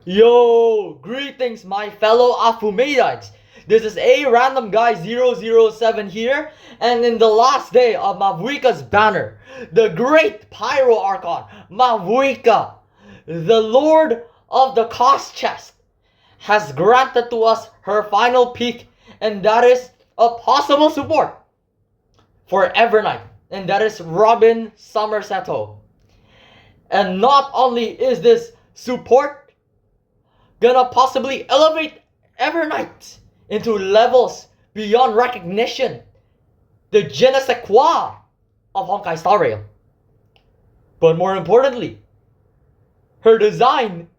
Yo, greetings my fellow Afumaidites. This is a random guy 007 here, and in the last day of Mavuika's banner, the great Pyro Archon, Mavuika, the Lord of the Cost Chest, has granted to us her final peak, and that is a possible support for Evernight, and that is Robin Sumerseto. And not only is this support gonna possibly elevate Evernight into levels beyond recognition, the je ne sais quoi of Honkai Star Rail, but more importantly, her design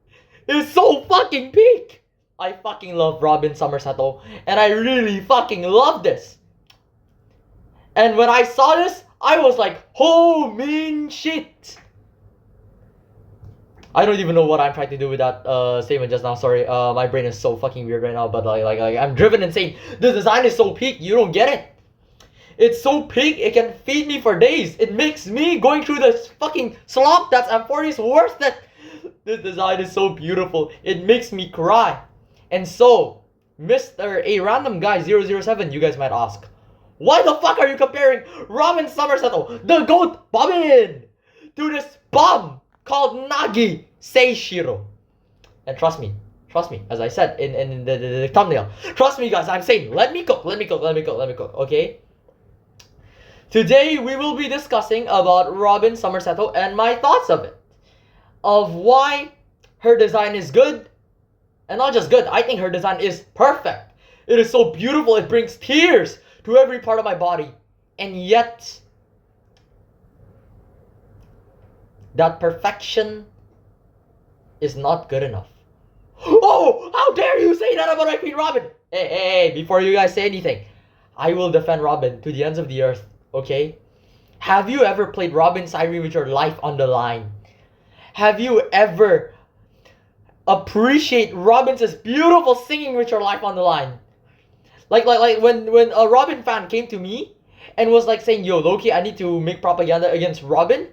is so fucking peak. I fucking love Robin Sumerseto, and I really fucking love this. And when I saw this, I was like, oh mean shit. I don't even know what I'm trying to do with that statement just now. Sorry, my brain is so fucking weird right now. But like I'm driven insane. The design is so peak. You don't get it. It's so peak. It can feed me for days. It makes me going through this fucking slump that's M40's worse than. This design is so beautiful. It makes me cry. And so, Mr. A Random Guy 007, you guys might ask, why the fuck are you comparing Robin Sumerseto, the GOAT Bobbin, to this bum called Nagification? And trust me, as I said in the thumbnail, trust me guys, I'm saying, let me cook, okay? Today we will be discussing about Robin Sumerseto and my thoughts of it. Of why her design is good, and not just good, I think her design is perfect. It is so beautiful, it brings tears to every part of my body. And yet, that perfection is not good enough. Oh, how dare you say that about my Queen Robin? Hey, before you guys say anything, I will defend Robin to the ends of the earth, okay? Have you ever played Robin Siren with your life on the line? Have you ever appreciate Robin's beautiful singing with your life on the line? Like when a Robin fan came to me and was like saying, yo, Loki, I need to make propaganda against Robin.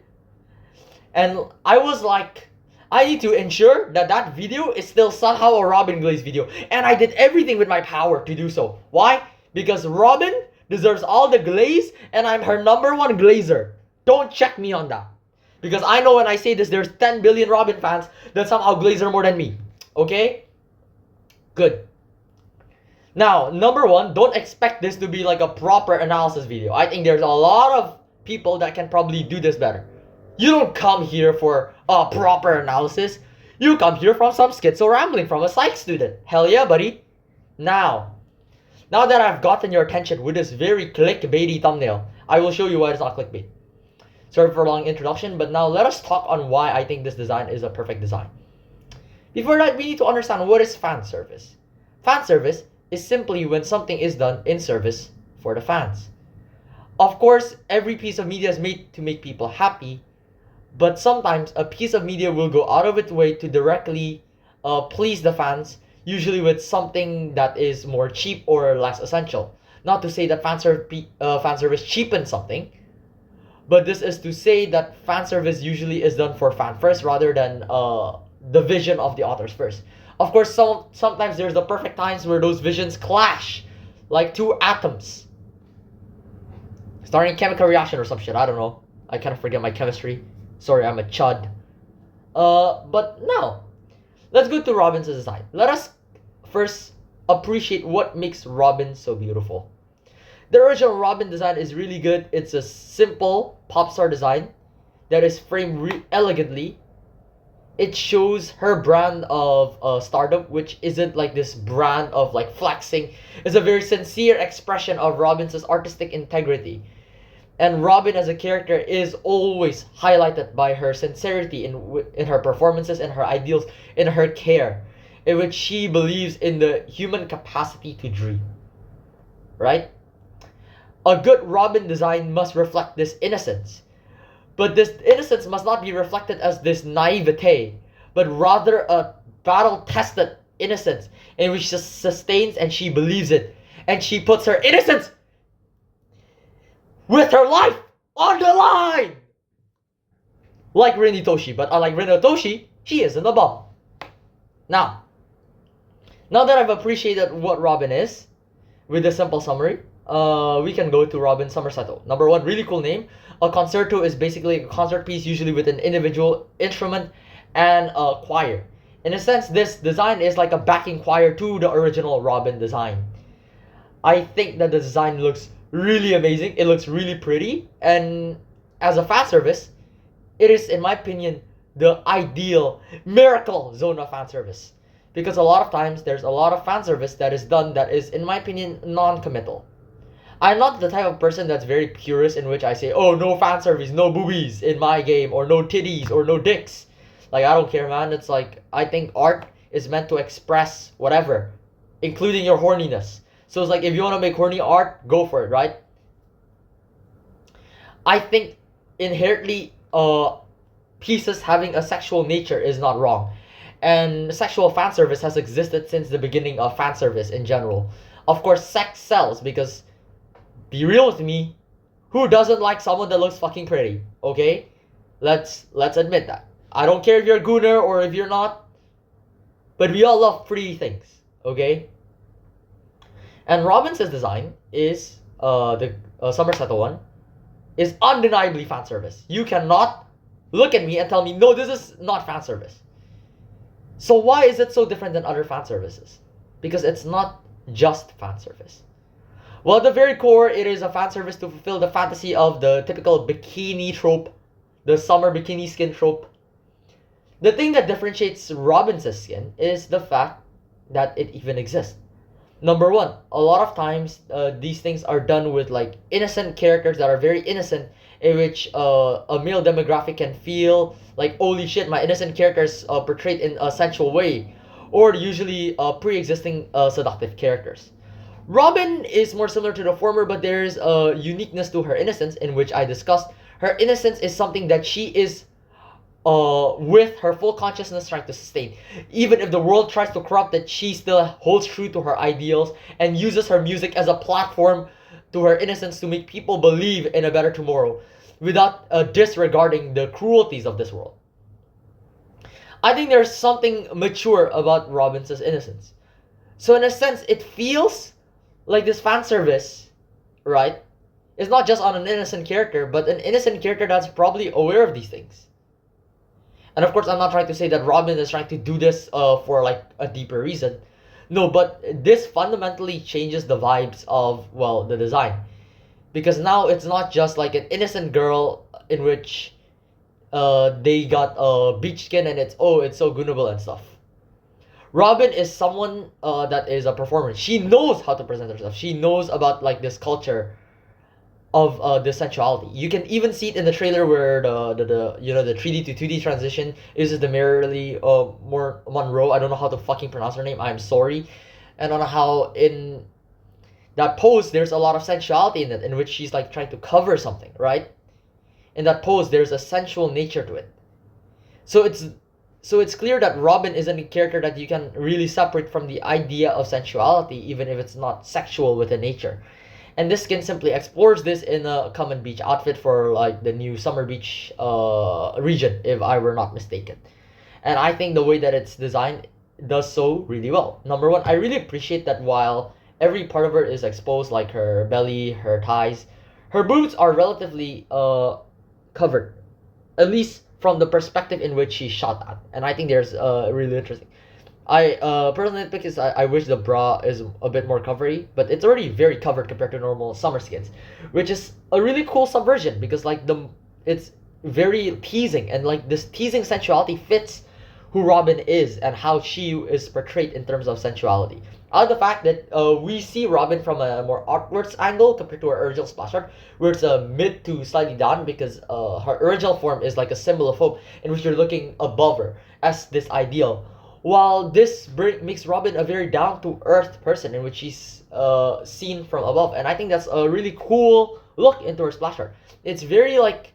And I was like, I need to ensure that that video is still somehow a Robin Glaze video. And I did everything with my power to do so. Why? Because Robin deserves all the glaze and I'm her #1 glazer. Don't check me on that. Because I know when I say this, there's 10 billion Robin fans that somehow glaze her more than me. Okay? Good. Now, #1, don't expect this to be like a proper analysis video. I think there's a lot of people that can probably do this better. You don't come here for a proper analysis. You come here from some schizo rambling from a psych student. Hell yeah, buddy. Now that I've gotten your attention with this very clickbaity thumbnail, I will show you why it's not clickbait. Sorry for a long introduction, but now let us talk on why I think this design is a perfect design. Before that, we need to understand what is fan service. Fan service is simply when something is done in service for the fans. Of course, every piece of media is made to make people happy, but sometimes a piece of media will go out of its way to directly please the fans, usually with something that is more cheap or less essential. Not to say that fan service cheapens something, but this is to say that fan service usually is done for fan first rather than the vision of the authors first. Of course, sometimes there's the perfect times where those visions clash, like two atoms starting a chemical reaction or some shit. I don't know. I kind of forget my chemistry. Sorry, I'm a chud. But now, let's go to Robin's design. Let us first appreciate what makes Robin so beautiful. The original Robin design is really good. It's a simple pop star design that is framed elegantly. It shows her brand of stardom, which isn't like this brand of like flexing. It's a very sincere expression of Robin's artistic integrity. And Robin as a character is always highlighted by her sincerity in her performances and her ideals, in her care, in which she believes in the human capacity to dream. Right? A good Robin design must reflect this innocence. But this innocence must not be reflected as this naivete, but rather a battle-tested innocence in which she sustains and she believes it. And she puts her innocence with her life on the line! Like Rin Itoshi, but unlike Rin Itoshi, she isn't a bum. Now, now that I've appreciated what Robin is, with a simple summary, we can go to Robin Sumerseto. Number one, really cool name. A concerto is basically a concert piece, usually with an individual instrument and a choir. In a sense, this design is like a backing choir to the original Robin design. I think that the design looks really amazing. It looks really pretty, and as a fan service, it is, in my opinion, the ideal miracle zone of fan service. Because a lot of times there's a lot of fan service that is done that is, in my opinion, non-committal. I'm not the type of person that's very purist in which I say, oh, no fan service, no boobies in my game, or no titties, or no dicks. Like, I don't care, man. It's like, I think art is meant to express whatever, including your horniness. So it's like, if you want to make horny art, go for it, right? I think inherently, pieces having a sexual nature is not wrong. And sexual fan service has existed since the beginning of fan service in general. Of course, sex sells because, be real with me, who doesn't like someone that looks fucking pretty? Okay? Let's admit that. I don't care if you're a gooner or if you're not, but we all love pretty things, okay? And Robin's design is, the Sumerseto one, is undeniably fan service. You cannot look at me and tell me, no, this is not fan service. So why is it so different than other fan services? Because it's not just fan service. Well, at the very core, it is a fan service to fulfill the fantasy of the typical bikini trope, the summer bikini skin trope. The thing that differentiates Robin's skin is the fact that it even exists. Number one, a lot of times these things are done with like innocent characters that are very innocent, in which a male demographic can feel like, holy shit, my innocent character is portrayed in a sensual way, or usually pre-existing seductive characters. Robin is more similar to the former, but there is a uniqueness to her innocence, in which I discussed. Her innocence is something that she is with her full consciousness trying to sustain. Even if the world tries to corrupt it, she still holds true to her ideals and uses her music as a platform to her innocence to make people believe in a better tomorrow without disregarding the cruelties of this world. I think there's something mature about Robin's innocence. So in a sense, it feels like this fan service, right, is not just on an innocent character, but an innocent character that's probably aware of these things. And of course, I'm not trying to say that Robin is trying to do this for like a deeper reason. No, but this fundamentally changes the vibes of, well, the design. Because now it's not just like an innocent girl in which they got beach skin and it's so goonable and stuff. Robin is someone that is a performer. She knows how to present herself. She knows about like this culture of the sensuality. You can even see it in the trailer where the 3D to 2D transition uses the Marilyn Monroe. I don't know how to fucking pronounce her name. I'm sorry. And on how in that pose there's a lot of sensuality in it, in which she's like trying to cover something, right? In that pose there's a sensual nature to it. So it's clear that Robin isn't a character that you can really separate from the idea of sensuality, even if it's not sexual with a nature. And this skin simply explores this in a common beach outfit for like the new summer beach region, if I were not mistaken. And I think the way that it's designed does so really well. Number one, I really appreciate that while every part of her is exposed, like her belly, her thighs, her boobs are relatively covered, at least from the perspective in which she's shot at. And I think there's really interesting. I personally pick is I wish the bra is a bit more covery, but it's already very covered compared to normal summer skins, which is a really cool subversion because like it's very teasing, and like this teasing sensuality fits who Robin is and how she is portrayed in terms of sensuality. Out of the fact that we see Robin from a more outwards angle compared to her original splash art, where it's a mid to slightly down, because her original form is like a symbol of hope in which you're looking above her as this ideal. While this makes Robin a very down-to-earth person in which she's seen from above. And I think that's a really cool look into her splash art. It's very like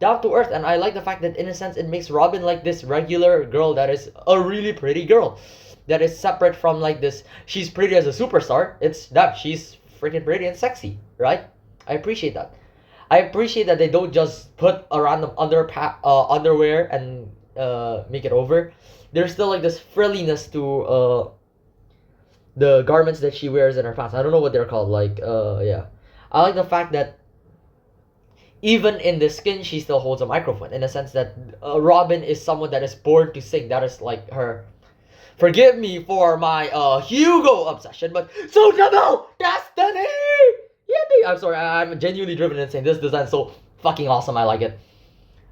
down-to-earth, and I like the fact that in a sense it makes Robin like this regular girl that is a really pretty girl. That is separate from like this, she's pretty as a superstar. It's that she's freaking pretty and sexy, right? I appreciate that. I appreciate that they don't just put a random underwear and make it over. there's still like this frilliness to the garments that she wears in her pants. I don't know what they're called. Like yeah, I like the fact that even in the skin, she still holds a microphone, in a sense that Robin is someone that is born to sing. That is like her. Forgive me for my Hugo obsession, but suitable destiny. Yippee! I'm sorry, I'm genuinely driven insane. This design is so fucking awesome. I like it.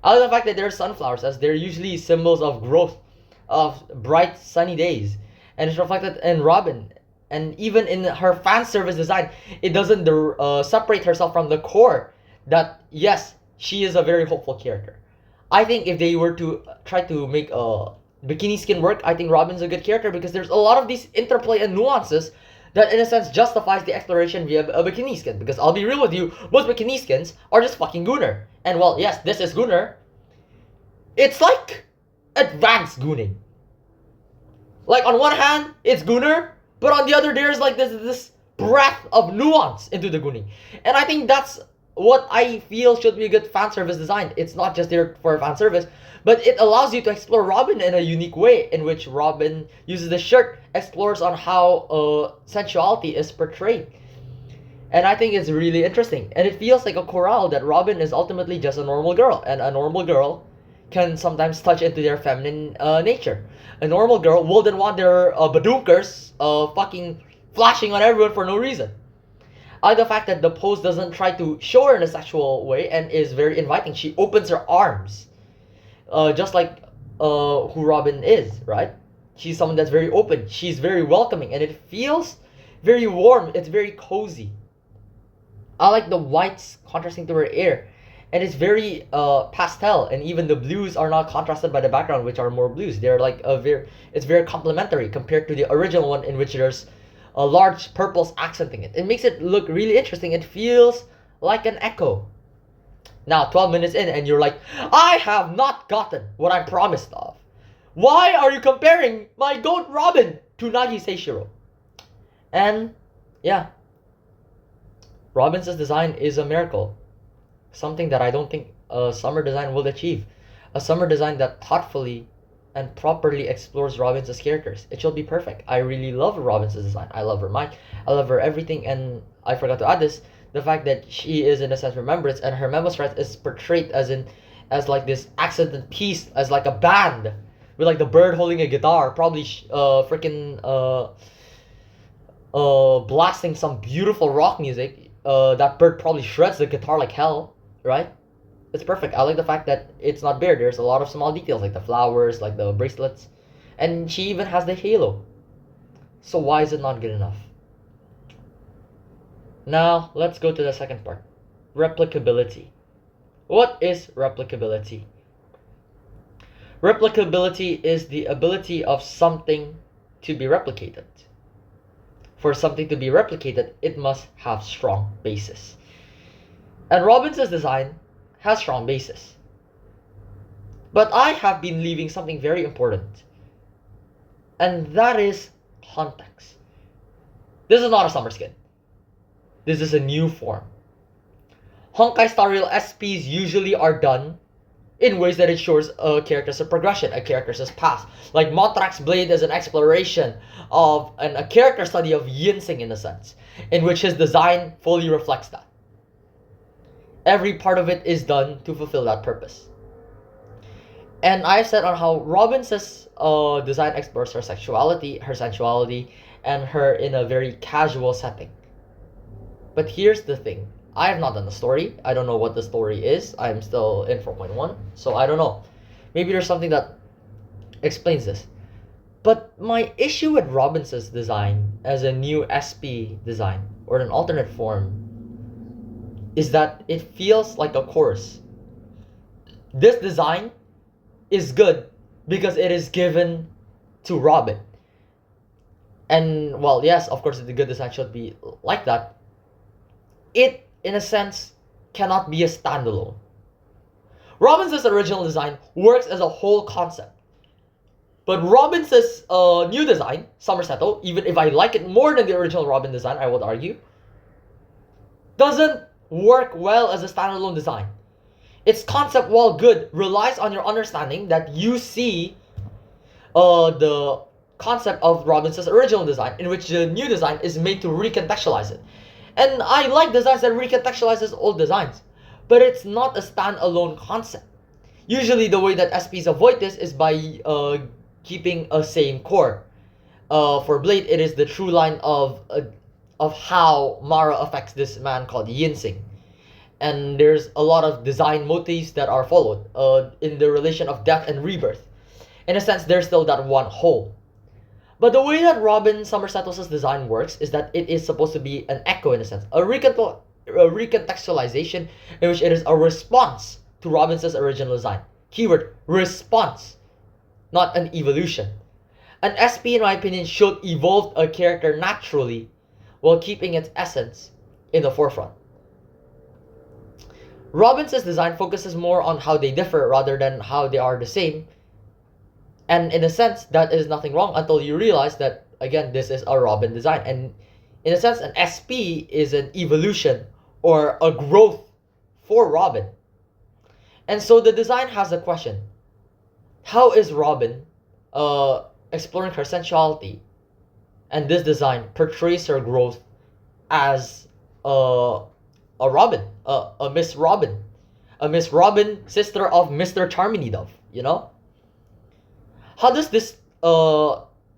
I like the fact that they're sunflowers, as they're usually symbols of growth, of bright sunny days, and it's reflected in Robin. And even in her fan service design, it doesn't separate herself from the core. That yes, she is a very hopeful character. I think if they were to try to make a bikini skin work, I think Robin's a good character because there's a lot of these interplay and nuances that in a sense justifies the exploration via a bikini skin. Because I'll be real with you, most bikini skins are just fucking Gooner. And well, yes, this is Gooner. It's like advanced gooning. Like on one hand, it's Gooner, but on the other there's like this breadth of nuance into the gooning. And I think that's what I feel should be a good fan service design. It's not just there for fan service, but it allows you to explore Robin in a unique way, in which Robin uses the shirt, explores on how sensuality is portrayed. And I think it's really interesting. And it feels like a chorale that Robin is ultimately just a normal girl, and a normal girl can sometimes touch into their feminine nature. A normal girl wouldn't want their badoonkers fucking flashing on everyone for no reason. I like the fact that the pose doesn't try to show her in a sexual way and is very inviting. She opens her arms, just like who Robin is, right? She's someone that's very open. She's very welcoming, and it feels very warm. It's very cozy. I like the whites contrasting to her hair, and it's very pastel, and even the blues are not contrasted by the background, which are more blues. They're like it's very complementary compared to the original one, in which there's large purples accenting it. It makes it look really interesting. It feels like an echo. Now, 12 minutes in, and you're like, I have not gotten what I'm promised of. Why are you comparing my goat Robin to Nagification? And yeah, Robin's design is a miracle. Something that I don't think a summer design will achieve. A summer design that thoughtfully and properly explores Robin's characters. It should be perfect. I really love Robin's design. I love her mic. I love her everything. And I forgot to add this, the fact that she is in a sense remembrance, and her memo thread is portrayed as like this accented piece, as like a band with like the bird holding a guitar, probably freaking blasting some beautiful rock music. That bird probably shreds the guitar like hell, right? It's perfect. I like the fact that it's not bare. There's a lot of small details, like the flowers, like the bracelets, and she even has the halo. So why is it not good enough? Now, let's go to the second part. Replicability. What is replicability? Replicability is the ability of something to be replicated. For something to be replicated, it must have strong basis. And Robin's design has strong basis. But I have been leaving something very important. And that is context. This is not a summer skin. This is a new form. Honkai Star Rail SPs usually are done in ways that it shows a character's progression, a character's past. Like Montrax Blade is an exploration of a character study of Yinsing, in a sense, in which his design fully reflects that. Every part of it is done to fulfill that purpose. And I said on how Robin's design explores her sexuality, her sensuality, and her in a very casual setting. But here's the thing. I have not done the story. I don't know what the story is. I'm still in 4.1, so I don't know. Maybe there's something that explains this. But my issue with Robin's design as a new SP design, or an alternate form, is that it feels like a chorus. This design is good because it is given to Robin. And, well, yes, of course, the good design should be like that. It, in a sense, cannot be a standalone. Robin's original design works as a whole concept. But Robin's new design, Sumerseto, even if I like it more than the original Robin design, I would argue, doesn't work well as a standalone design. Its concept, while good, relies on your understanding that you see the concept of Robinson's original design, in which the new design is made to recontextualize it. And I like designs that recontextualizes old designs, but it's not a standalone concept. Usually the way that SPs avoid this is by keeping a same core. For Blade, it is the true line of how Mara affects this man called Yinsing. And there's a lot of design motifs that are followed in the relation of death and rebirth. In a sense, there's still that one whole. But the way that Robin Sumerseto's design works is that it is supposed to be an echo, in a sense, a recontextualization in which it is a response to Robinson's original design. Keyword, response, not an evolution. An SP, in my opinion, should evolve a character naturally while keeping its essence in the forefront. Robinson's design focuses more on how they differ rather than how they are the same. And in a sense, that is nothing wrong until you realize that, again, this is a Robin design. And in a sense, an SP is an evolution or a growth for Robin. And so the design has a question. How is Robin exploring her sensuality? And this design portrays her growth as a Robin, a Miss Robin. A Miss Robin, sister of Mr. Charmony Dove, you know? How does this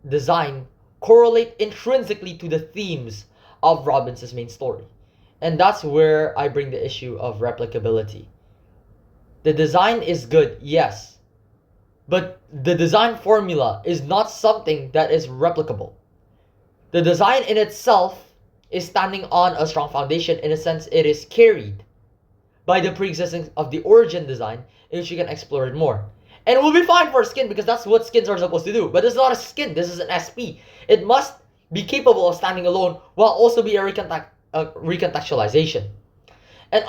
design correlate intrinsically to the themes of Robinson's main story? And that's where I bring the issue of replicability. The design is good, yes, but the design formula is not something that is replicable. The design in itself is standing on a strong foundation. In a sense, it is carried by the pre-existence of the origin design, in which you can explore it more. And it will be fine for skin because that's what skins are supposed to do. But it's not a skin, this is an SP. It must be capable of standing alone while also be a recontextualization. And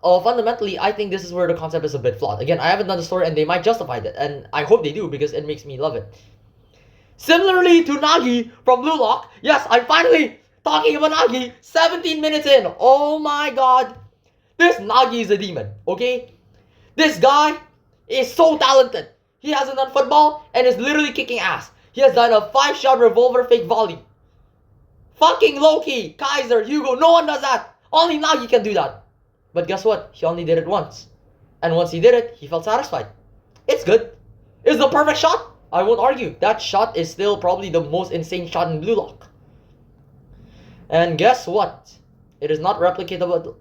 fundamentally, I think this is where the concept is a bit flawed. Again, I haven't done the story and they might justify that. And I hope they do because it makes me love it. Similarly to Nagi from Blue Lock, yes, I'm finally talking about Nagi 17 minutes in. Oh my god. This Nagi is a demon, okay? This guy is so talented. He hasn't done football and is literally kicking ass. He has done a 5-shot revolver fake volley. Fucking Loki, Kaiser, Hugo, no one does that. Only Nagi can do that. But guess what? He only did it once. And once he did it, he felt satisfied. It's good. It's the perfect shot. I won't argue. That shot is still probably the most insane shot in Blue Lock. And guess what? It is not replicatable,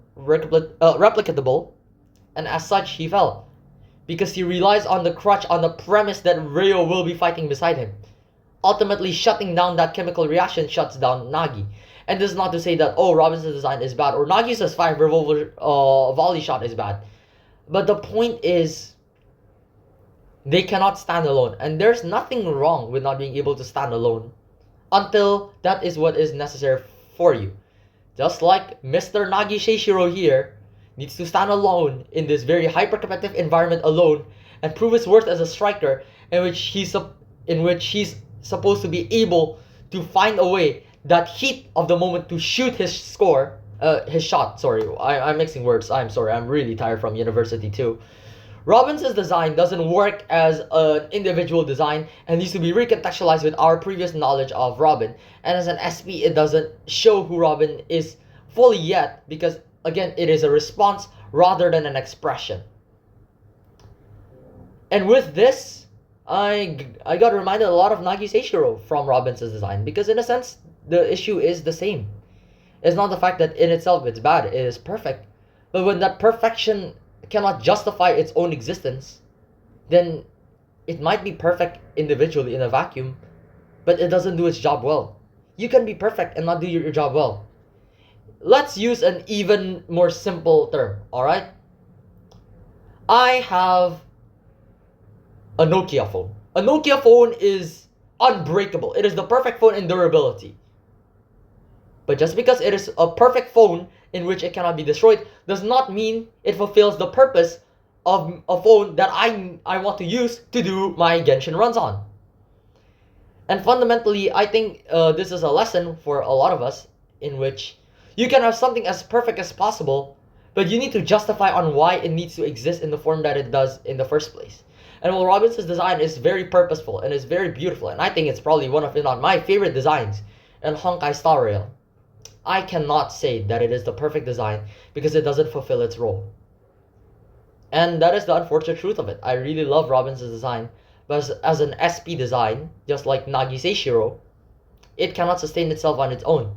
and as such, he fell. Because he relies on the crutch on the premise that Ryo will be fighting beside him. Ultimately, shutting down that chemical reaction shuts down Nagi. And this is not to say that, oh, Robinson's design is bad, or Nagi's 5 revolver volley shot is bad. But the point is, they cannot stand alone. And there's nothing wrong with not being able to stand alone until that is what is necessary for you. Just like Mr. Nagi Seishiro here needs to stand alone in this very hyper-competitive environment alone and prove his worth as a striker, in which he's supposed to be able to find a way, that heat of the moment, to shoot his shot. Sorry, I'm mixing words. I'm sorry, I'm really tired from university too. Robinson's design doesn't work as an individual design and needs to be recontextualized with our previous knowledge of Robin. And as an SP, it doesn't show who Robin is fully yet because, again, it is a response rather than an expression. And with this, I got reminded a lot of Nagi Seishiro from Robinson's design because, in a sense, the issue is the same. It's not the fact that in itself it's bad, it is perfect. But when that perfection cannot justify its own existence, then it might be perfect individually in a vacuum, but it doesn't do its job well. You can be perfect and not do your job well. Let's use an even more simple term, alright? I have a Nokia phone. A Nokia phone is unbreakable. It is the perfect phone in durability. But just because it is a perfect phone in which it cannot be destroyed does not mean it fulfills the purpose of a phone that I want to use to do my Genshin runs on. And fundamentally, I think this is a lesson for a lot of us, in which you can have something as perfect as possible, but you need to justify on why it needs to exist in the form that it does in the first place. And while Robin's design is very purposeful and is very beautiful, and I think it's probably one of, if not my favorite designs in Honkai Star Rail, I cannot say that it is the perfect design because it doesn't fulfill its role. And that is the unfortunate truth of it. I really love Robin's design, but as an SP design, just like Nagification, it cannot sustain itself on its own.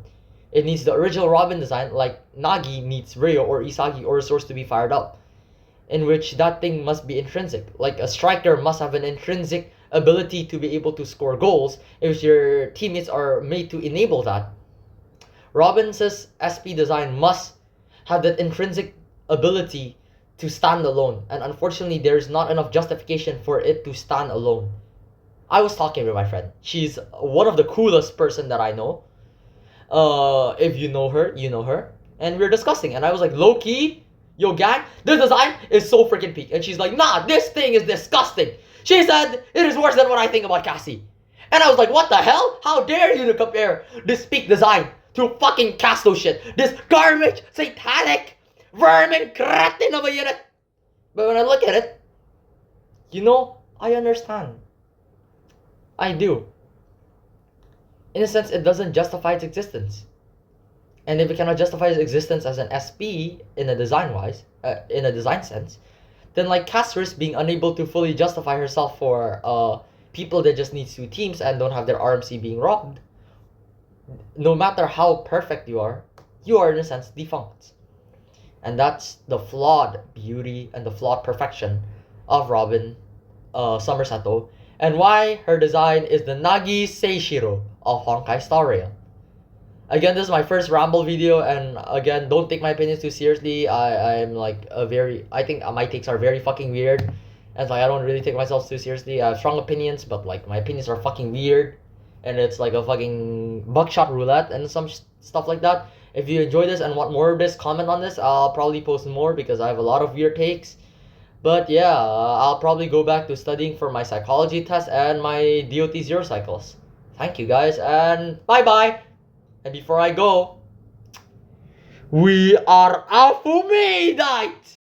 It needs the original Robin design, like Nagi needs Ryo or Isagi or a source to be fired up, in which that thing must be intrinsic. Like a striker must have an intrinsic ability to be able to score goals, if your teammates are made to enable that. Robin's SP design must have that intrinsic ability to stand alone, and unfortunately there's not enough justification for it to stand alone. I was talking with my friend. She's one of the coolest person that I know. If you know her, you know her. And we are discussing, and I was like, low-key, yo gang, this design is so freaking peak. And she's like, nah, this thing is disgusting. She said, it is worse than what I think about Cassie. And I was like, what the hell? How dare you to compare this peak design to fucking Casto shit. This garbage, satanic, vermin, cretin of a unit. But when I look at it, you know, I understand. I do. In a sense, it doesn't justify its existence. And if it cannot justify its existence as an SP in a design sense, then like Castris being unable to fully justify herself for people that just need 2 teams and don't have their RMC being robbed, no matter how perfect you are in a sense defunct. And that's the flawed beauty and the flawed perfection of Robin Sumerseto, and why her design is the Nagi Seishiro of Honkai Star Rail. Again, this is my first ramble video, and again, don't take my opinions too seriously. I'm like I think my takes are very fucking weird, and like I don't really take myself too seriously. I have strong opinions, but like my opinions are fucking weird, and it's like a fucking buckshot roulette and some stuff like that. If you enjoy this and want more of this, comment on this. I'll probably post more because I have a lot of weird takes. But yeah, I'll probably go back to studying for my psychology test and my DOT 0 cycles. Thank you guys, and bye-bye! And before I go, we are HfbibUGEUIGOIEGIOBEFOEBFOIEB.